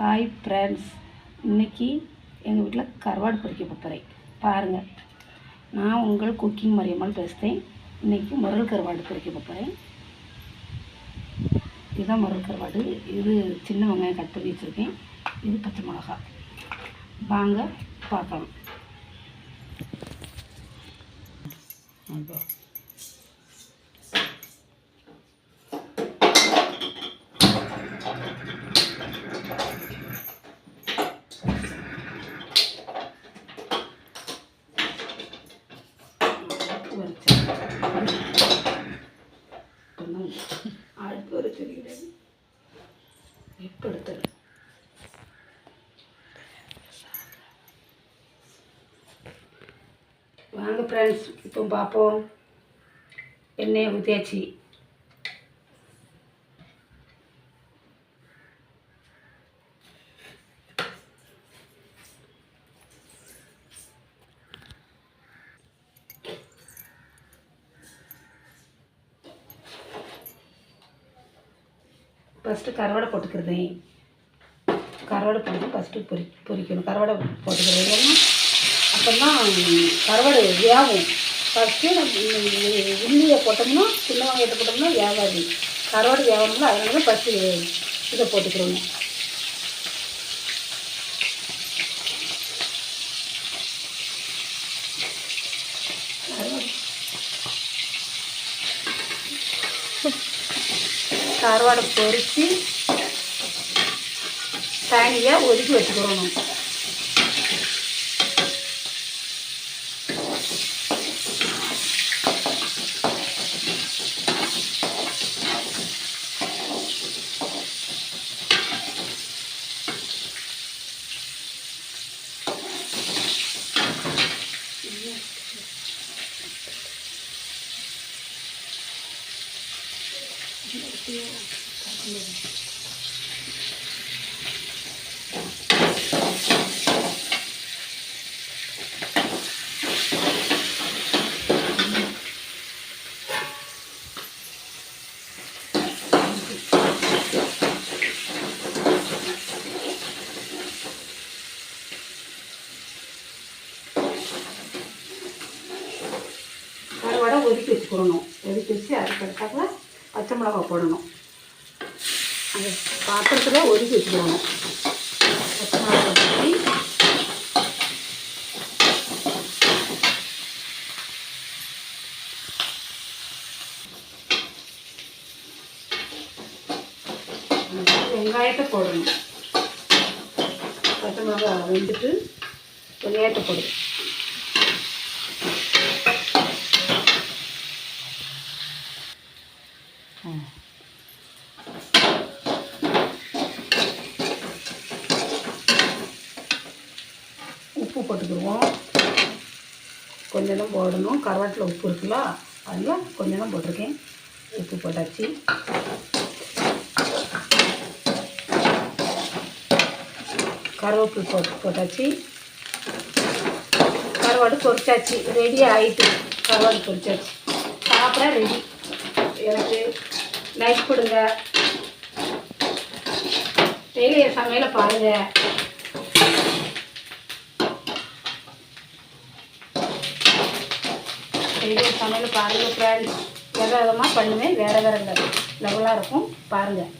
Hi friends, இன்றைக்கி எங்கள் வீட்டில் கருவாடு பொரிக்க போகிறேன். பாருங்கள், நான் உங்கள் குக்கிங் மரியம்மாள் பேசுகிறேன். இன்றைக்கி முரல் கருவாடு பொரிக்க போகிறேன். இதுதான் முரல் கருவாடு. இது சின்ன வெங்காயம் கட் பண்ணி வச்சுருக்கேன். இது பச்சை மிளகா. வாங்க பார்க்கலாம். அடுப்பு வச்சுருக்கிறேன். இப்போ எடுத்துரு. வாங்க ஃப்ரெண்ட்ஸ், இப்போ பார்ப்போம். எண்ணெயை ஊற்றியாச்சு. ஃபஸ்ட்டு கருவாடை போட்டுக்கிறதேன். கருவாடை போட்டு ஃபஸ்ட்டு பொரிக்கணும். கருவாடை போட்டுக்கிறேன். ஏன்னா அப்போ தான் கருவாடு வேகும். ஃபஸ்ட்டு உள்ளியை போட்டோம்னா, சின்ன வெங்காயத்தை போட்டோம்னா வேகாது. கருவாடு வேகணும்ல, அதனால தான் ஃபஸ்ட்டு இதை போட்டுக்கிறோங்க. கருவாடை பொரித்து தனியாக ஒதுக்கி வச்சுக்கிறோம். கருவாடை ஒதுக்கி வச்சுக்கணும். ஒதுக்கி வச்சு அதுக்கடுத்தாப்புல பச்சை மிளகா போடணும். அந்த பாத்திரத்தில் ஒதுக்கி வச்சுக்கணும். பச்சை மிளகா ஊற்றி வெங்காயத்தை போடணும். பச்சை மிளகா வெந்துட்டு வெங்காயத்தை போடணும். உப்பு போட்டுக்கிடுவோம். கொஞ்சம் தான் போடணும். கருவாட்டில் உப்பு இருக்குல்ல, அதில் கொஞ்சம் தான் போட்டிருக்கேன். உப்பு போட்டாச்சு. கருவேப்பிலை போட்டாச்சு. கருவாடு பொரிச்சாச்சு. ரெடி ஆகிட்டு. கருவாடு பொரிச்சாச்சு. சாப்பிட ரெடி. எனக்கு லைக் கொடுங்க. டெய்லி என் சமையலை பாருங்கள். டெய்லி என் சமையல் பாருங்கள் ஃப்ரெண்ட்ஸ். வேறு விதமாக பண்ணுவேன். வேறு லெவலாக இருக்கும். பாருங்கள்.